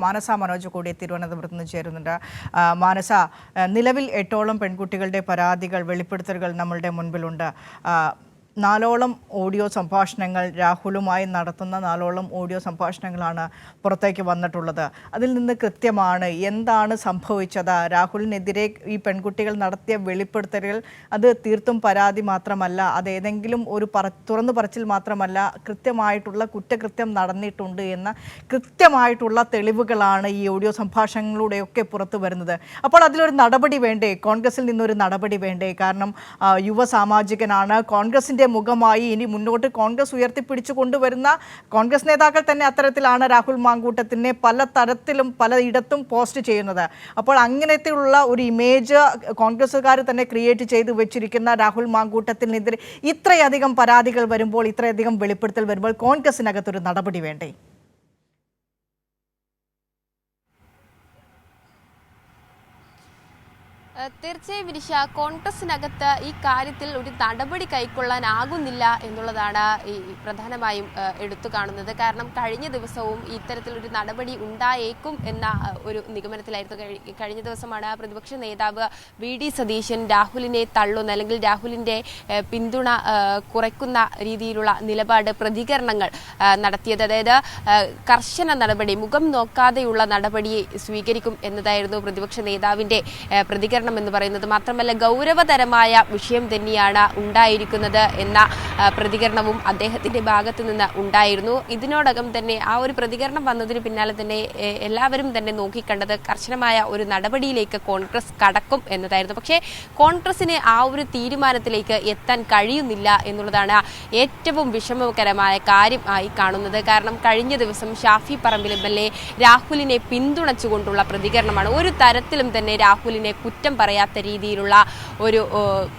മാനസ മനോജ് കൂടി തിരുവനന്തപുരത്ത് നിന്ന് ചേരുന്നുണ്ട്. മാനസ, നിലവിൽ 8ഓളം പെൺകുട്ടികളുടെ പരാതികൾ, വെളിപ്പെടുത്തലുകൾ നമ്മളുടെ മുൻപിലുണ്ട്. 4ഓളം ഓഡിയോ സംഭാഷണങ്ങൾ, രാഹുലുമായി നടത്തുന്ന 4ഓളം ഓഡിയോ സംഭാഷണങ്ങളാണ് പുറത്തേക്ക് വന്നിട്ടുള്ളത്. അതിൽ നിന്ന് കൃത്യമാണ് എന്താണ് സംഭവിച്ചത്. രാഹുലിനെതിരെ ഈ പെൺകുട്ടികൾ നടത്തിയ വെളിപ്പെടുത്തലുകൾ അത് തീർത്തും പരാതി മാത്രമല്ല, അത് ഏതെങ്കിലും ഒരു തുറന്നു പറച്ചിൽ മാത്രമല്ല, കൃത്യമായിട്ടുള്ള കുറ്റകൃത്യം നടന്നിട്ടുണ്ട് എന്ന കൃത്യമായിട്ടുള്ള തെളിവുകളാണ് ഈ ഓഡിയോ സംഭാഷണങ്ങളിലൂടെയൊക്കെ പുറത്തു വരുന്നത്. അപ്പോൾ അതിലൊരു നടപടി വേണ്ടേ? കോൺഗ്രസിൽ നിന്നൊരു നടപടി വേണ്ടേ? കാരണം യുവ സാമാജികനാണ്, കോൺഗ്രസിൻ്റെ മുഖമായി ഇനി മുന്നോട്ട് കോൺഗ്രസ് ഉയർത്തിപ്പിടിച്ചു കൊണ്ടുവരുന്ന കോൺഗ്രസ് നേതാക്കൾ തന്നെ അത്തരത്തിലാണ് രാഹുൽ മാങ്കൂട്ടത്തിനെ പല തരത്തിലും പലയിടത്തും പോസ്റ്റ് ചെയ്യുന്നത്. അപ്പോൾ അങ്ങനത്തെയുള്ള ഒരു ഇമേജ് കോൺഗ്രസ്സുകാർ തന്നെ ക്രിയേറ്റ് ചെയ്ത് വെച്ചിരിക്കുന്ന രാഹുൽ മാങ്കൂട്ടത്തിനെതിരെ ഇത്രയധികം പരാതികൾ വരുമ്പോൾ, ഇത്രയധികം വെളിപ്പെടുത്തൽ വരുമ്പോൾ കോൺഗ്രസിനകത്തൊരു നടപടി വേണ്ടേ? തീർച്ചയായും വിനിഷ, കോൺഗ്രസിനകത്ത് ഈ കാര്യത്തിൽ ഒരു നടപടി കൈക്കൊള്ളാനാകുന്നില്ല എന്നുള്ളതാണ് ഈ പ്രധാനമായും എടുത്തു കാണുന്നത്. കാരണം കഴിഞ്ഞ ദിവസവും ഇത്തരത്തിലൊരു നടപടി ഉണ്ടായേക്കും എന്ന ഒരു നിഗമനത്തിലായിരുന്നു. കഴിഞ്ഞ ദിവസമാണ് പ്രതിപക്ഷ നേതാവ് വി.ഡി. സതീശൻ രാഹുലിനെ തള്ളുന്ന അല്ലെങ്കിൽ രാഹുലിൻ്റെ പിന്തുണ കുറയ്ക്കുന്ന രീതിയിലുള്ള നിലപാട്, പ്രതികരണങ്ങൾ നടത്തിയത്. അതായത് കർശന നടപടി, മുഖം നോക്കാതെയുള്ള നടപടി സ്വീകരിക്കും എന്നതായിരുന്നു പ്രതിപക്ഷ നേതാവിൻ്റെ പ്രതികരണം എന്ന് പറയുന്നത്. മാത്രമല്ല, ഗൗരവതരമായ വിഷയം തന്നെയാണ് ഉണ്ടായിരിക്കുന്നത് എന്ന പ്രതികരണവും അദ്ദേഹത്തിന്റെ ഭാഗത്തു നിന്ന് ഉണ്ടായിരുന്നു. ഇതിനോടകം തന്നെ ആ ഒരു പ്രതികരണം വന്നതിന് പിന്നാലെ തന്നെ എല്ലാവരും തന്നെ നോക്കിക്കണ്ടത് കർശനമായ ഒരു നടപടിയിലേക്ക് കോൺഗ്രസ് കടക്കും എന്നതായിരുന്നു. പക്ഷേ കോൺഗ്രസിന് ആ ഒരു തീരുമാനത്തിലേക്ക് എത്താൻ കഴിയുന്നില്ല എന്നുള്ളതാണ് ഏറ്റവും വിഷമകരമായ കാര്യം ആയി കാണുന്നത്. കാരണം കഴിഞ്ഞ ദിവസം ഷാഫി പറമ്പിൽ എം.എൽ.എ രാഹുലിനെ പിന്തുണച്ചുകൊണ്ടുള്ള പ്രതികരണമാണ്. ഒരു തരത്തിലും തന്നെ രാഹുലിനെ കുറ്റം പറയാത്ത രീതിയിലുള്ള ഒരു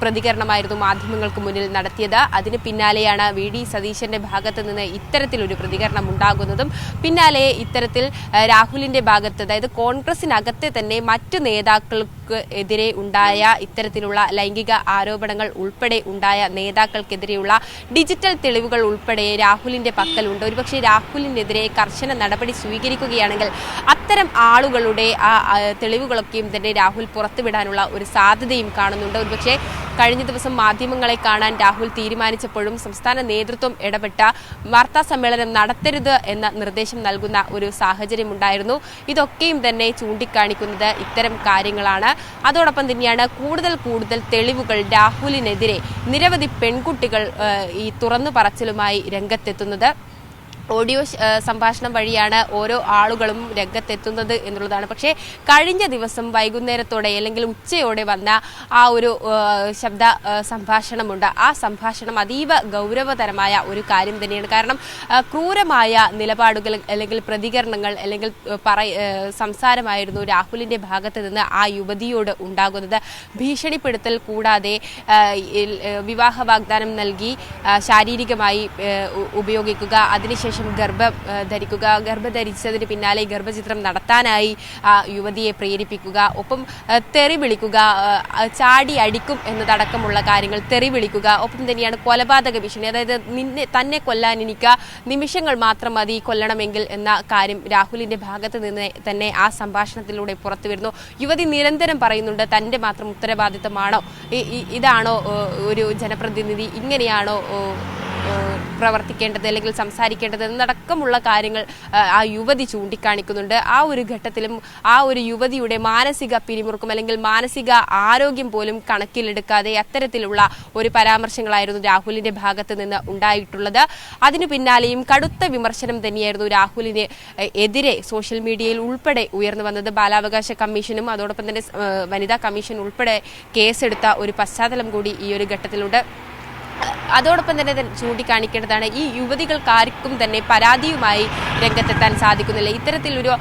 പ്രതികരണമായിരുന്നു മാധ്യമങ്ങൾക്ക് മുന്നിൽ നടത്തിയത്. അതിന് പിന്നാലെയാണ് വി.ഡി. സതീശന്റെ ഭാഗത്ത് നിന്ന് ഇത്തരത്തിലൊരു പ്രതികരണം ഉണ്ടാകുന്നതും പിന്നാലെ ഇത്തരത്തിൽ രാഹുലിന്റെ ഭാഗത്ത്, അതായത് കോൺഗ്രസിനകത്തെ തന്നെ മറ്റു നേതാക്കൾക്ക് എതിരെ ഉണ്ടായ ഇത്തരത്തിലുള്ള ലൈംഗിക ആരോപണങ്ങൾ ഉൾപ്പെടെ ഉണ്ടായ നേതാക്കൾക്കെതിരെയുള്ള ഡിജിറ്റൽ തെളിവുകൾ ഉൾപ്പെടെ രാഹുലിന്റെ പക്കലുണ്ട്. ഒരുപക്ഷെ രാഹുലിനെതിരെ കർശന നടപടി സ്വീകരിക്കുകയാണെങ്കിൽ അത്തരം ആളുകളുടെ ആ തെളിവുകളൊക്കെയും തന്നെ രാഹുൽ പുറത്തുവിടാനുള്ള ഒരു സാധ്യതയും കാണുന്നുണ്ട്. ഒരുപക്ഷെ കഴിഞ്ഞ ദിവസം മാധ്യമങ്ങളെ കാണാൻ രാഹുൽ തീരുമാനിച്ചപ്പോഴും സംസ്ഥാന നേതൃത്വം ഇടപെട്ട വാർത്താ സമ്മേളനം നടത്തരുത് എന്ന നിർദ്ദേശം നൽകുന്ന ഒരു സാഹചര്യം ഉണ്ടായിരുന്നു. ഇതൊക്കെയും തന്നെ ചൂണ്ടിക്കാണിക്കുന്നത് ഇത്തരം കാര്യങ്ങളാണ്. അതോടൊപ്പം തന്നെയാണ് കൂടുതൽ തെളിവുകൾ രാഹുലിനെതിരെ നിരവധി പെൺകുട്ടികൾ ഈ തുറന്നു പറച്ചിലുമായി രംഗത്തെത്തുന്നത്. ഓഡിയോ സംഭാഷണം വഴിയാണ് ഓരോ ആളുകളും രംഗത്തെത്തുന്നത് എന്നുള്ളതാണ്. പക്ഷേ കഴിഞ്ഞ ദിവസം വൈകുന്നേരത്തോടെ അല്ലെങ്കിൽ ഉച്ചയോടെ വന്ന ആ ഒരു ശബ്ദ സംഭാഷണമുണ്ട്. ആ സംഭാഷണം അതീവ ഗൗരവതരമായ ഒരു കാര്യം തന്നെയാണ്. കാരണം ക്രൂരമായ നിലപാടുകൾ അല്ലെങ്കിൽ പ്രതികരണങ്ങൾ അല്ലെങ്കിൽ സംസാരമായിരുന്നു രാഹുലിൻ്റെ ഭാഗത്ത് നിന്ന് ആ യുവതിയോട് ഉണ്ടാകുന്നത്. ഭീഷണിപ്പെടുത്തൽ കൂടാതെ വിവാഹ വാഗ്ദാനം നൽകി ശാരീരികമായി ഉപയോഗിക്കുക, അതിനുശേഷം ഗർഭം ധരിക്കുക, ഗർഭധരിച്ചതിന് പിന്നാലെ ഗർഭചിത്രം നടത്താനായി യുവതിയെ പ്രേരിപ്പിക്കുക, ഒപ്പം തെറി വിളിക്കുക, ചാടി അടിക്കും എന്നതടക്കമുള്ള കാര്യങ്ങൾ, തെറി വിളിക്കുക, ഒപ്പം തന്നെയാണ് കൊലപാതക ഭീഷണി. അതായത് തന്നെ കൊല്ലാൻ എനിക്ക് നിമിഷങ്ങൾ മാത്രം മതി കൊല്ലണമെങ്കിൽ എന്ന കാര്യം രാഹുലിന്റെ ഭാഗത്ത് നിന്ന് തന്നെ ആ സംഭാഷണത്തിലൂടെ പുറത്തു വരുന്നു. യുവതി നിരന്തരം പറയുന്നുണ്ട് തൻ്റെ മാത്രം ഉത്തരവാദിത്തമാണോ, ഇതാണോ ഒരു ജനപ്രതിനിധി, ഇങ്ങനെയാണോ പ്രവർത്തിക്കേണ്ടത് അല്ലെങ്കിൽ സംസാരിക്കേണ്ടത് എന്നടക്കമുള്ള കാര്യങ്ങൾ ആ യുവതി ചൂണ്ടിക്കാണിക്കുന്നുണ്ട്. ആ ഒരു ഘട്ടത്തിലും ആ ഒരു യുവതിയുടെ മാനസിക പിരിമുറുക്കം അല്ലെങ്കിൽ മാനസിക ആരോഗ്യം പോലും കണക്കിലെടുക്കാതെ അത്തരത്തിലുള്ള ഒരു പരാമർശങ്ങളായിരുന്നു രാഹുലിന്റെ ഭാഗത്ത് നിന്ന് ഉണ്ടായിട്ടുള്ളത്. അതിനു പിന്നാലെയും കടുത്ത വിമർശനം തന്നെയായിരുന്നു രാഹുലിന് എതിരെ സോഷ്യൽ മീഡിയയിൽ ഉൾപ്പെടെ ഉയർന്നു വന്നത്. ബാലാവകാശ കമ്മീഷനും അതോടൊപ്പം തന്നെ വനിതാ കമ്മീഷൻ ഉൾപ്പെടെ കേസെടുത്ത ഒരു പശ്ചാത്തലം കൂടി ഈ ഒരു ഘട്ടത്തിലുണ്ട്. അതോടൊപ്പം തന്നെ ചൂണ്ടിക്കാണിക്കേണ്ടതാണ്, ഈ യുവതികൾക്കാർക്കും തന്നെ പരാതിയുമായി രംഗത്തെത്താൻ സാധിക്കുന്നില്ല. ഇത്തരത്തിലൊരു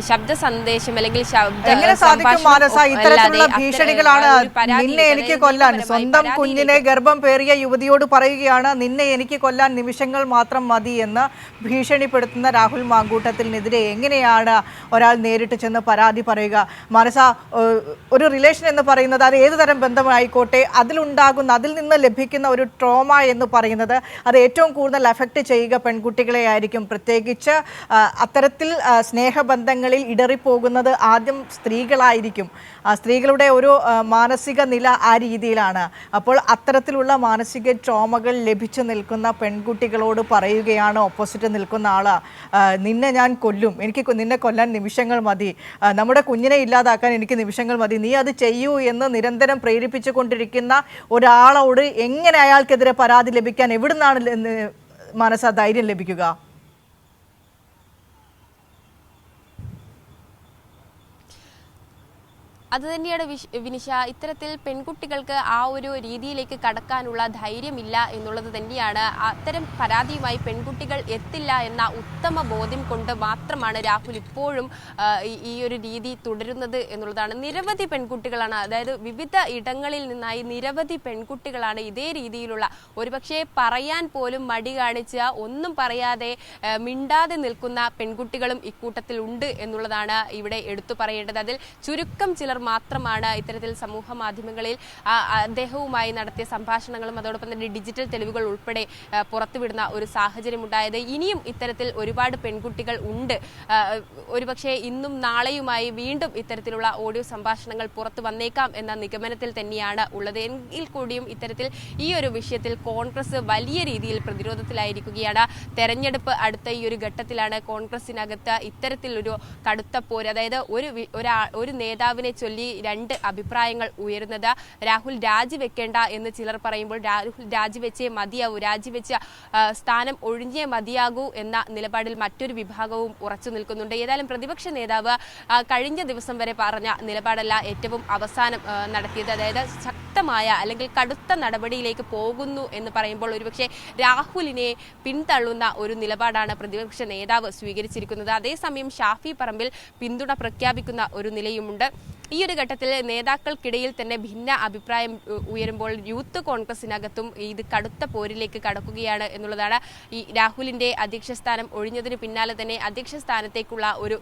ശബ്ദ സന്ദേശം അല്ലെങ്കിൽ ഭീഷണികളാണ്. നിന്നെ എനിക്ക് കൊല്ലാൻ, സ്വന്തം കുഞ്ഞിനെ ഗർഭം പേറിയ യുവതിയോട് പറയുകയാണ് നിന്നെ എനിക്ക് കൊല്ലാൻ നിമിഷങ്ങൾ മാത്രം മതി എന്ന് ഭീഷണിപ്പെടുത്തുന്ന രാഹുൽ മാങ്കൂട്ടത്തിനെതിരെ എങ്ങനെയാണ് ഒരാൾ നേരിട്ട് ചെന്ന് പരാതി പറയുക? മനസ, ഒരു റിലേഷൻ എന്ന് പറയുന്നത് അത് ഏതുതരം ബന്ധമായിക്കോട്ടെ, അതിൽ നിന്ന് ലഭിക്കുന്ന അനുഭവിക്കുന്ന ഒരു ട്രോമ എന്ന് പറയുന്നത് അത് ഏറ്റവും കൂടുതൽ അഫക്റ്റ് ചെയ്യുക പെൺകുട്ടികളെ ആയിരിക്കും. പ്രത്യേകിച്ച് അത്തരത്തിൽ സ്നേഹബന്ധങ്ങളിൽ ഇടറിപ്പോകുന്നത് ആദ്യം സ്ത്രീകളായിരിക്കും. സ്ത്രീകളുടെ ഒരു മാനസിക നില ആ രീതിയിലാണ്. അപ്പോൾ അത്തരത്തിലുള്ള മാനസിക ട്രോമകൾ ലഭിച്ചു നിൽക്കുന്ന പെൺകുട്ടികളോട് പറയുകയാണ് ഓപ്പോസിറ്റ് നിൽക്കുന്ന ആള്, നിന്നെ ഞാൻ കൊല്ലും, എനിക്ക് നിന്നെ കൊല്ലാൻ നിമിഷങ്ങൾ മതി, നമ്മുടെ കുഞ്ഞിനെ ഇല്ലാതാക്കാൻ എനിക്ക് നിമിഷങ്ങൾ മതി, നീ അത് ചെയ്യൂ എന്ന് നിരന്തരം പ്രേരിപ്പിച്ചു കൊണ്ടിരിക്കുന്ന ഒരാളോട് എങ്ങനെ അയാൾക്കെതിരെ പരാതി ലഭിക്കാൻ എവിടുന്നാണ് മനസ്സ ധൈര്യം ലഭിക്കുക? അതുതന്നെയാണ് വിനിഷ, ഇത്തരത്തിൽ പെൺകുട്ടികൾക്ക് ആ ഒരു രീതിയിലേക്ക് കടക്കാനുള്ള ധൈര്യമില്ല എന്നുള്ളത് തന്നെയാണ്. അത്തരം പരാതിയുമായി പെൺകുട്ടികൾ എത്തില്ല എന്ന ഉത്തമ ബോധ്യം കൊണ്ട് മാത്രമാണ് രാഹുൽ ഇപ്പോഴും ഈ ഒരു രീതി തുടരുന്നത് എന്നുള്ളതാണ്. നിരവധി പെൺകുട്ടികളാണ്, അതായത് വിവിധ ഇടങ്ങളിൽ നിന്നായി നിരവധി പെൺകുട്ടികളാണ് ഇതേ രീതിയിലുള്ള, ഒരുപക്ഷെ പറയാൻ പോലും മടി കാണിച്ച, ഒന്നും പറയാതെ മിണ്ടാതെ നിൽക്കുന്ന പെൺകുട്ടികളും ഇക്കൂട്ടത്തിൽ ഉണ്ട് എന്നുള്ളതാണ് ഇവിടെ എടുത്തു പറയേണ്ടത്. അതിൽ ചുരുക്കം ചിലർ മാത്രമാണ് ഇത്തരത്തിൽ സമൂഹ മാധ്യമങ്ങളിൽ അദ്ദേഹവുമായി നടത്തിയ സംഭാഷണങ്ങളും അതോടൊപ്പം തന്നെ ഡിജിറ്റൽ തെളിവുകൾ ഉൾപ്പെടെ പുറത്തുവിടുന്ന ഒരു സാഹചര്യം ഉണ്ടായത്. ഇനിയും ഇത്തരത്തിൽ ഒരുപാട് പെൺകുട്ടികൾ ഉണ്ട്. ഒരുപക്ഷെ ഇന്നും നാളെയുമായി വീണ്ടും ഇത്തരത്തിലുള്ള ഓഡിയോ സംഭാഷണങ്ങൾ പുറത്തു വന്നേക്കാം എന്ന നിഗമനത്തിൽ തന്നെയാണ് ഉള്ളത്. എങ്കിൽ കൂടിയും ഇത്തരത്തിൽ ഈ ഒരു വിഷയത്തിൽ കോൺഗ്രസ് വലിയ രീതിയിൽ പ്രതിരോധത്തിലായിരിക്കുകയാണ്. തെരഞ്ഞെടുപ്പ് അടുത്ത ഈ ഒരു ഘട്ടത്തിലാണ് കോൺഗ്രസിനകത്ത് ഇത്തരത്തിലൊരു കടുത്ത പോര്, അതായത് ഒരു നേതാവിനെ ചൊല്ലി രണ്ട് അഭിപ്രായങ്ങൾ ഉയരുന്നത്. രാഹുൽ രാജിവെക്കേണ്ട എന്ന് ചിലർ പറയുമ്പോൾ രാഹുൽ രാജിവെച്ചേ മതിയാവൂ, രാജിവെച്ച സ്ഥാനം ഒഴിഞ്ഞേ മതിയാകൂ എന്ന നിലപാടിൽ മറ്റൊരു വിഭാഗവും ഉറച്ചു നിൽക്കുന്നുണ്ട്. ഏതായാലും പ്രതിപക്ഷ നേതാവ് കഴിഞ്ഞ ദിവസം വരെ പറഞ്ഞ നിലപാടല്ല ഏറ്റവും അവസാനം നടത്തിയത്. അതായത് ശക്തമായ അല്ലെങ്കിൽ കടുത്ത നടപടിയിലേക്ക് പോകുന്നു എന്ന് പറയുമ്പോൾ ഒരുപക്ഷെ രാഹുലിനെ പിന്തള്ളുന്ന ഒരു നിലപാടാണ് പ്രതിപക്ഷ നേതാവ് സ്വീകരിച്ചിരിക്കുന്നത്. അതേസമയം ഷാഫി പറമ്പിൽ പിന്തുണ പ്രഖ്യാപിക്കുന്ന ഒരു നിലയുമുണ്ട്. ഈ ഒരു ഘട്ടത്തിൽ നേതാക്കൾക്കിടയിൽ തന്നെ ഭിന്ന അഭിപ്രായം ഉയരുമ്പോൾ യൂത്ത് കോൺഗ്രസിനകത്തും ഇത് കടുത്ത പോരിലേക്ക് കടക്കുകയാണ് എന്നുള്ളതാണ്. ഈ രാഹുലിന്റെ അധ്യക്ഷ സ്ഥാനം ഒഴിഞ്ഞതിന് പിന്നാലെ തന്നെ അധ്യക്ഷ സ്ഥാനത്തേക്കുള്ള ഒരു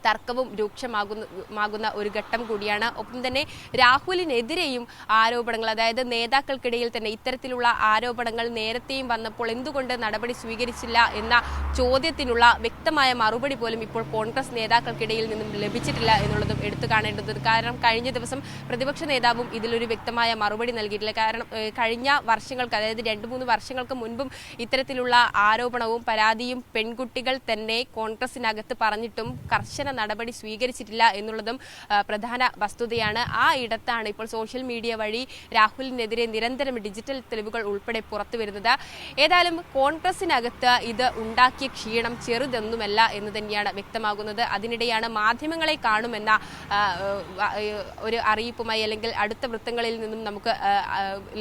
തർക്കവും രൂക്ഷമാകുന്ന ഒരു ഘട്ടം കൂടിയാണ്. ഒപ്പം തന്നെ രാഹുലിനെതിരെയും ആരോപണങ്ങൾ, അതായത് നേതാക്കൾക്കിടയിൽ തന്നെ ഇത്തരത്തിലുള്ള ആരോപണങ്ങൾ നേരത്തെയും വന്നപ്പോൾ എന്തുകൊണ്ട് നടപടി സ്വീകരിച്ചില്ല എന്ന ചോദ്യത്തിനുള്ള വ്യക്തമായ മറുപടി പോലും ഇപ്പോൾ കോൺഗ്രസ് നേതാക്കൾക്കിടയിൽ നിന്നും ലഭിച്ചിട്ടില്ല എന്നുള്ളതും എടുത്തു കാണേണ്ടത്. കാരണം കഴിഞ്ഞ ദിവസം പ്രതിപക്ഷ നേതാവും ഇതിലൊരു വ്യക്തമായ മറുപടി നൽകിയിട്ടില്ല. കാരണം കഴിഞ്ഞ വർഷങ്ങൾക്ക്, അതായത് 2-3 വർഷങ്ങൾക്ക് മുൻപും ഇത്തരത്തിലുള്ള ആരോപണവും പരാതിയും പെൺകുട്ടികൾ തന്നെ കോൺഗ്രസിനകത്ത് പറഞ്ഞിട്ടും കർശന നടപടി സ്വീകരിച്ചിട്ടില്ല എന്നുള്ളതും പ്രധാന വസ്തുതയാണ്. ആ ഇടത്താണ് ഇപ്പോൾ സോഷ്യൽ മീഡിയ വഴി രാഹുലിനെതിരെ നിരന്തരം ഡിജിറ്റൽ തെളിവുകൾ ഉൾപ്പെടെ പുറത്തു വരുന്നത്. ഏതായാലും കോൺഗ്രസിനകത്ത് ഇത് ഉണ്ടാക്കിയ ക്ഷീണം ചെറുതൊന്നുമല്ല എന്ന് തന്നെയാണ് വ്യക്തമാകുന്നത്. അതിനിടെയാണ് മാധ്യമങ്ങളെ കാണുമെന്ന ഒരു അറിയിപ്പുമായി അല്ലെങ്കിൽ അടുത്ത വൃത്തങ്ങളിൽ നിന്നും നമുക്ക്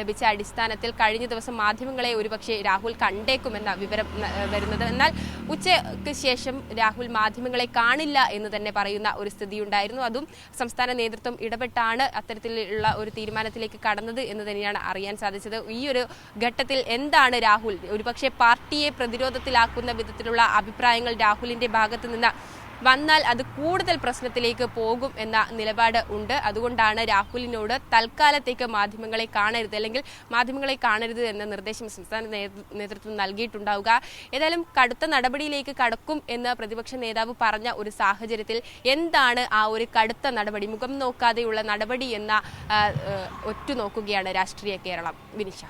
ലഭിച്ച അടിസ്ഥാനത്തിൽ കഴിഞ്ഞ ദിവസം മാധ്യമങ്ങളെ ഒരുപക്ഷെ രാഹുൽ കണ്ടേക്കുമെന്ന വിവരം വരുന്നത്. എന്നാൽ ഉച്ചയ്ക്ക് ശേഷം രാഹുൽ മാധ്യമങ്ങളെ കാണില്ല എന്ന് തന്നെ പറയുന്ന ഒരു സ്ഥിതി ഉണ്ടായിരുന്നു. അതും സംസ്ഥാന നേതൃത്വം ഇടപെട്ടാണ് അത്തരത്തിലുള്ള ഒരു തീരുമാനത്തിലേക്ക് കടന്നത് എന്ന് തന്നെയാണ് അറിയാൻ സാധിച്ചത്. ഈ ഒരു ഘട്ടത്തിൽ എന്താണ് രാഹുൽ, ഒരുപക്ഷെ പാർട്ടിയെ പ്രതിരോധത്തിലാക്കുന്ന വിധത്തിലുള്ള അഭിപ്രായങ്ങൾ രാഹുലിന്റെ ഭാഗത്ത് നിന്ന് വന്നാൽ അത് കൂടുതൽ പ്രശ്നത്തിലേക്ക് പോകും എന്ന നിലപാട് ഉണ്ട്. അതുകൊണ്ടാണ് രാഹുലിനോട് തൽക്കാലത്തേക്ക് മാധ്യമങ്ങളെ കാണരുത് അല്ലെങ്കിൽ മാധ്യമങ്ങളെ കാണരുത് എന്ന നിർദ്ദേശം സംസ്ഥാന നേതൃത്വം നൽകിയിട്ടുണ്ടാവുക. ഏതായാലും കടുത്ത നടപടിയിലേക്ക് കടക്കും എന്ന് പ്രതിപക്ഷ നേതാവ് പറഞ്ഞ ഒരു സാഹചര്യത്തിൽ എന്താണ് ആ ഒരു കടുത്ത നടപടി, മുഖം നോക്കാതെയുള്ള നടപടി എന്ന ഒറ്റുനോക്കുകയാണ് രാഷ്ട്രീയ കേരളം. വിനിഷ.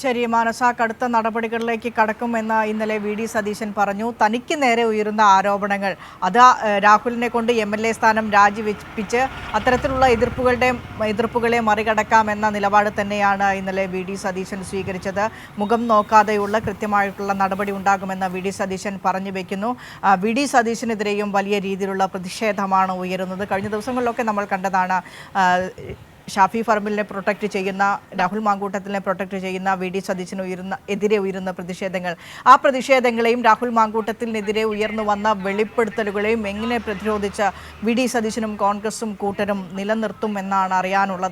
ശരി മാനസ, കടുത്ത നടപടികളിലേക്ക് കടക്കുമെന്ന് ഇന്നലെ വി.ഡി. സതീശൻ പറഞ്ഞു. തനിക്ക് നേരെ ഉയരുന്ന ആരോപണങ്ങൾ അത് രാഹുലിനെ കൊണ്ട് MLA സ്ഥാനം രാജിവെപ്പിച്ച് അത്തരത്തിലുള്ള എതിർപ്പുകളെ മറികടക്കാമെന്ന നിലപാട് തന്നെയാണ് ഇന്നലെ വി.ഡി. സതീശൻ സ്വീകരിച്ചത്. മുഖം നോക്കാതെയുള്ള കൃത്യമായിട്ടുള്ള നടപടി ഉണ്ടാകുമെന്ന് വി.ഡി. സതീശൻ പറഞ്ഞു വയ്ക്കുന്നു. വി.ഡി. സതീശനെതിരെയും വലിയ രീതിയിലുള്ള പ്രതിഷേധമാണ് ഉയരുന്നത്. കഴിഞ്ഞ ദിവസങ്ങളിലൊക്കെ നമ്മൾ കണ്ടതാണ് ഷാഫി പറമ്പിലിനെ പ്രൊട്ടക്റ്റ് ചെയ്യുന്ന, രാഹുൽ മാങ്കൂട്ടത്തിനെ പ്രൊട്ടക്റ്റ് ചെയ്യുന്ന വി.ഡി. സതീശന് എതിരെ ഉയരുന്ന പ്രതിഷേധങ്ങൾ. ആ പ്രതിഷേധങ്ങളെയും രാഹുൽ മാങ്കൂട്ടത്തിനെതിരെ ഉയർന്നു വന്ന വെളിപ്പെടുത്തലുകളെയും എങ്ങനെ പ്രതിരോധിച്ച് വി.ഡി. സതീശനും കോൺഗ്രസും കൂട്ടരും നിലനിർത്തും എന്നാണ് അറിയാനുള്ളത്.